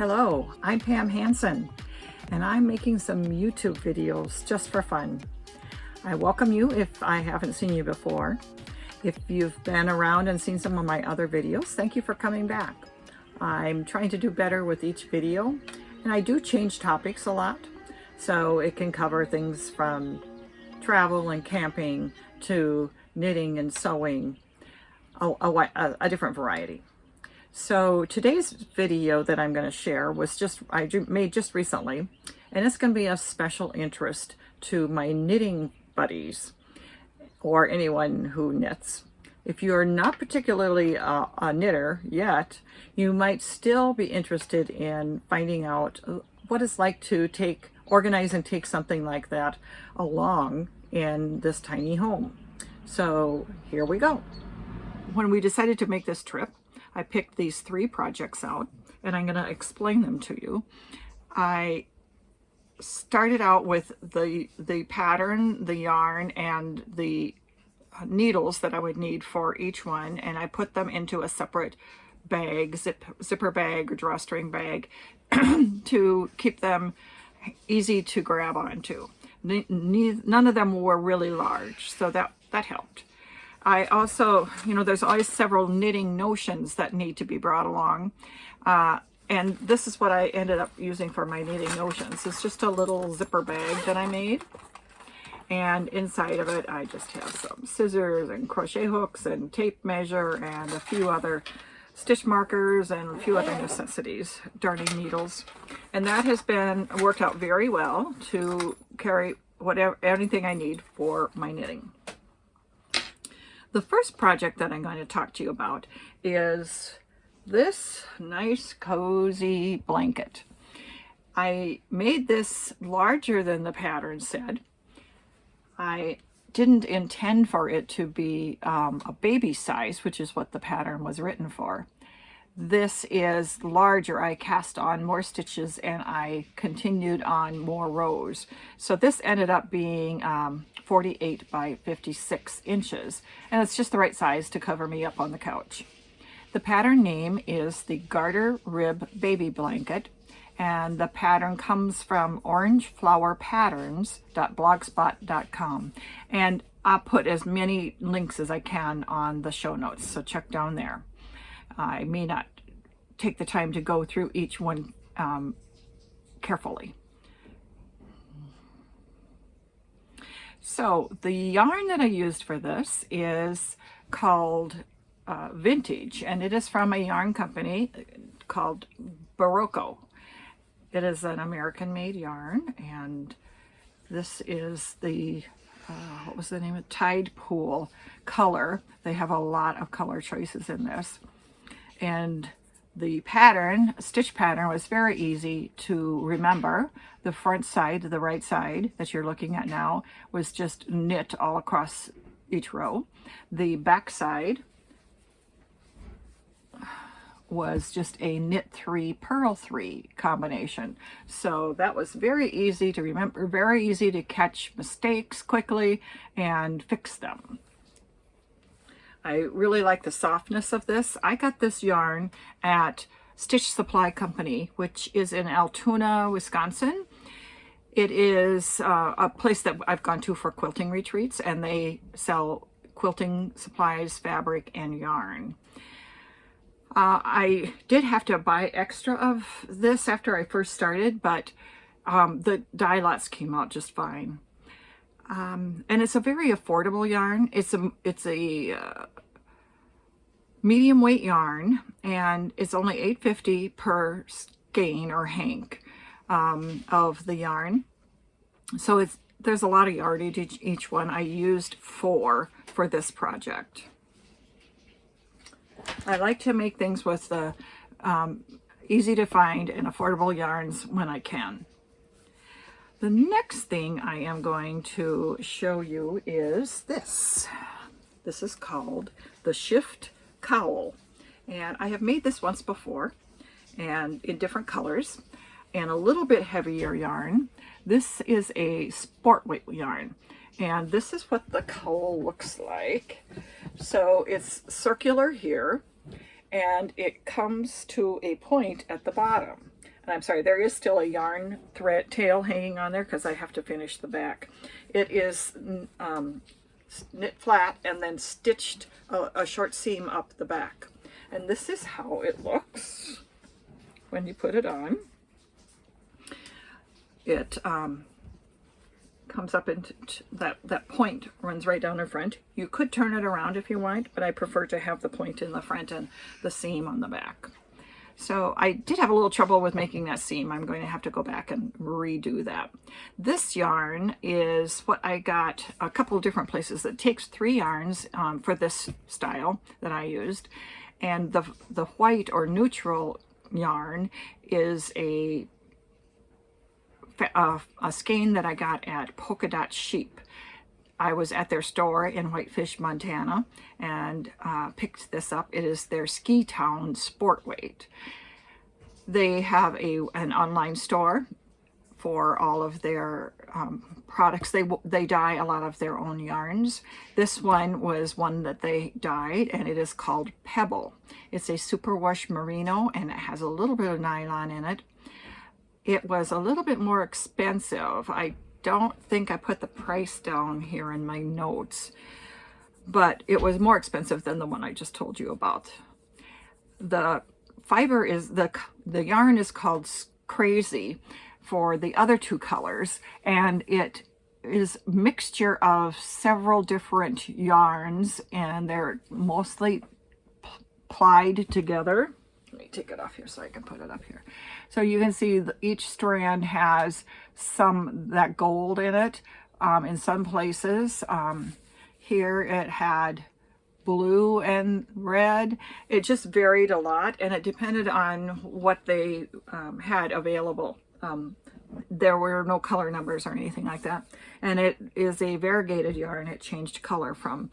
Hello, I'm Pam Hansen, and I'm making some YouTube videos just for fun. I welcome you if I haven't seen you before. If you've been around and seen some of my other videos, thank you for coming back. I'm trying to do better with each video, and I do change topics a lot, so it can cover things from travel and camping to knitting and sewing, a different variety. So today's video that I'm going to share was I made just recently, and it's going to be of special interest to my knitting buddies or anyone who knits. If you're not particularly a knitter yet, you might still be interested in finding out what it's like to organize and take something like that along in this tiny home. So here we go. When we decided to make this trip, I picked these 3 projects out, and I'm going to explain them to you. I started out with the pattern, the yarn, and the needles that I would need for each one, and I put them into a separate bag, zipper bag or drawstring bag to keep them easy to grab onto. None of them were really large, so that helped. I also, there's always several knitting notions that need to be brought along. And this is what I ended up using for my knitting notions. It's just a little zipper bag that I made. And inside of it, I just have some scissors and crochet hooks and tape measure and a few other stitch markers and a few other necessities, darning needles. And that has worked out very well to carry anything I need for my knitting. The first project that I'm going to talk to you about is this nice cozy blanket. I made this larger than the pattern said. I didn't intend for it to be a baby size, which is what the pattern was written for. This is larger. I cast on more stitches and I continued on more rows. So this ended up being 48 by 56 inches, and it's just the right size to cover me up on the couch. The pattern name is the Garter Rib Baby Blanket, and the pattern comes from orangeflowerpatterns.blogspot.com, and I'll put as many links as I can on the show notes, so check down there. I may not take the time to go through each one carefully. So the yarn that I used for this is called Vintage, and it is from a yarn company called Berroco. It is an American-made yarn, and this is the what was the name of Tide Pool color. They have a lot of color choices in this. And the stitch pattern was very easy to remember. The front side, the right side that you're looking at now, was just knit all across each row. The back side was just a knit 3, purl 3 combination. So that was very easy to remember, very easy to catch mistakes quickly and fix them. I really like the softness of this. I got this yarn at Stitch Supply Company, which is in Altoona, Wisconsin. It is a place that I've gone to for quilting retreats, and they sell quilting supplies, fabric, and yarn. I did have to buy extra of this after I first started, but the dye lots came out just fine. And it's a very affordable yarn. It's a medium weight yarn, and it's only $8.50 per skein or hank of the yarn. So there's a lot of yardage each one. I used 4 for this project. I like to make things with the easy to find and affordable yarns when I can. The next thing I am going to show you is this. This is called the Shift Cowl, and I have made this once before, and in different colors and a little bit heavier yarn. This is a sport weight yarn, and this is what the cowl looks like. So it's circular here, and it comes to a point at the bottom. I'm sorry, there is still a yarn thread tail hanging on there because I have to finish the back. It is knit flat and then stitched a short seam up the back. And this is how it looks when you put it on. It comes up into that point runs right down in front. You could turn it around if you want, but I prefer to have the point in the front and the seam on the back. So I did have a little trouble with making that seam. I'm going to have to go back and redo that. This yarn is what I got a couple of different places. It takes 3 yarns for this style that I used. And the white or neutral yarn is a skein that I got at Polka Dot Sheep. I was at their store in Whitefish, Montana, and picked this up. It is their Ski Town Sport Weight. They have an online store for all of their products. They dye a lot of their own yarns. This one was one that they dyed, and it is called Pebble. It's a superwash merino, and it has a little bit of nylon in it. It was a little bit more expensive. I don't think I put the price down here in my notes, but it was more expensive than the one I just told you about. The fiber is, the yarn is called Crazy for the other 2 colors, and it is a mixture of several different yarns, and they're mostly plied together. Let me take it off here so I can put it up here. So you can see each strand has that gold in it in some places. Here it had blue and red. It just varied a lot, and it depended on what they had available. There were no color numbers or anything like that. And it is a variegated yarn. It changed color from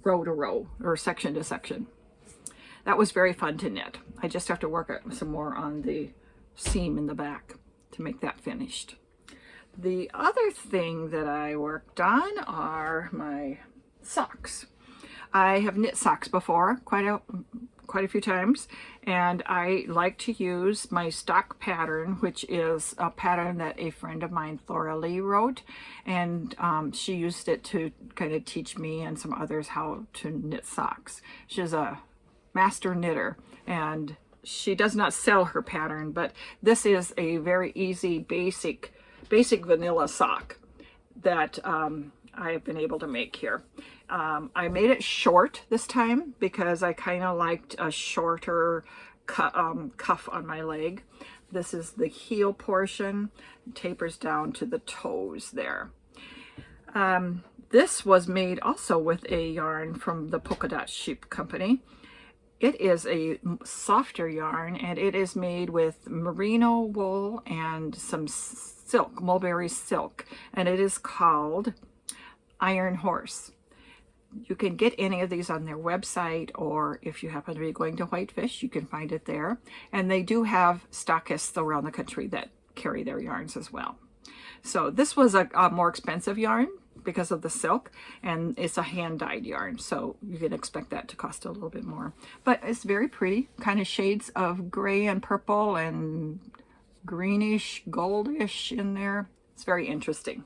row to row or section to section. That was very fun to knit. I just have to work some more on the seam in the back to make that finished. The other thing that I worked on are my socks. I have knit socks before, quite a few times, and I like to use my stock pattern, which is a pattern that a friend of mine, Thora Lee, wrote, and she used it to kind of teach me and some others how to knit socks. She's a master knitter, and she does not sell her pattern, but this is a very easy basic vanilla sock that I have been able to make here. I made it short this time because I kind of liked a shorter cuff on my leg. This is the heel portion, tapers down to the toes there. This was made also with a yarn from the Polka Dot Sheep Company. It is a softer yarn, and it is made with merino wool and some silk, mulberry silk, and it is called Iron Horse. You can get any of these on their website, or if you happen to be going to Whitefish, you can find it there. And they do have stockists around the country that carry their yarns as well. So this was a more expensive yarn because of the silk, and it's a hand-dyed yarn, so you can expect that to cost a little bit more. But it's very pretty, kind of shades of gray and purple and greenish, goldish in there. It's very interesting.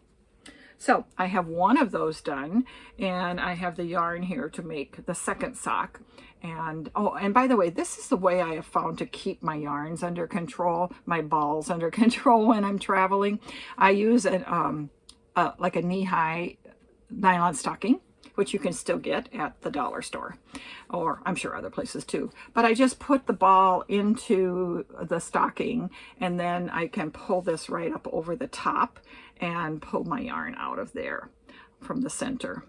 So I have one of those done, and I have the yarn here to make the second sock. And oh, and by the way, this is the way I have found to keep my yarns under control, my balls under control when I'm traveling. I use like a knee-high nylon stocking, which you can still get at the dollar store, or I'm sure other places too. But I just put the ball into the stocking, and then I can pull this right up over the top and pull my yarn out of there from the center.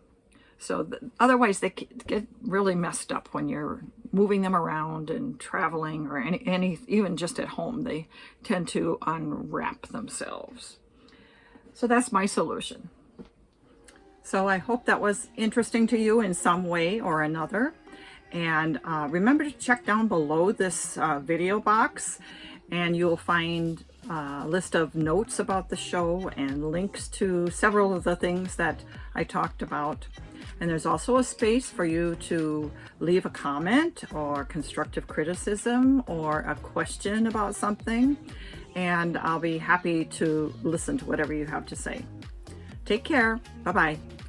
So otherwise they get really messed up when you're moving them around and traveling, or even just at home, they tend to unwrap themselves. So that's my solution. So I hope that was interesting to you in some way or another. And remember to check down below this video box, and you'll find a list of notes about the show and links to several of the things that I talked about. And there's also a space for you to leave a comment or constructive criticism or a question about something. And I'll be happy to listen to whatever you have to say. Take care. Bye-bye.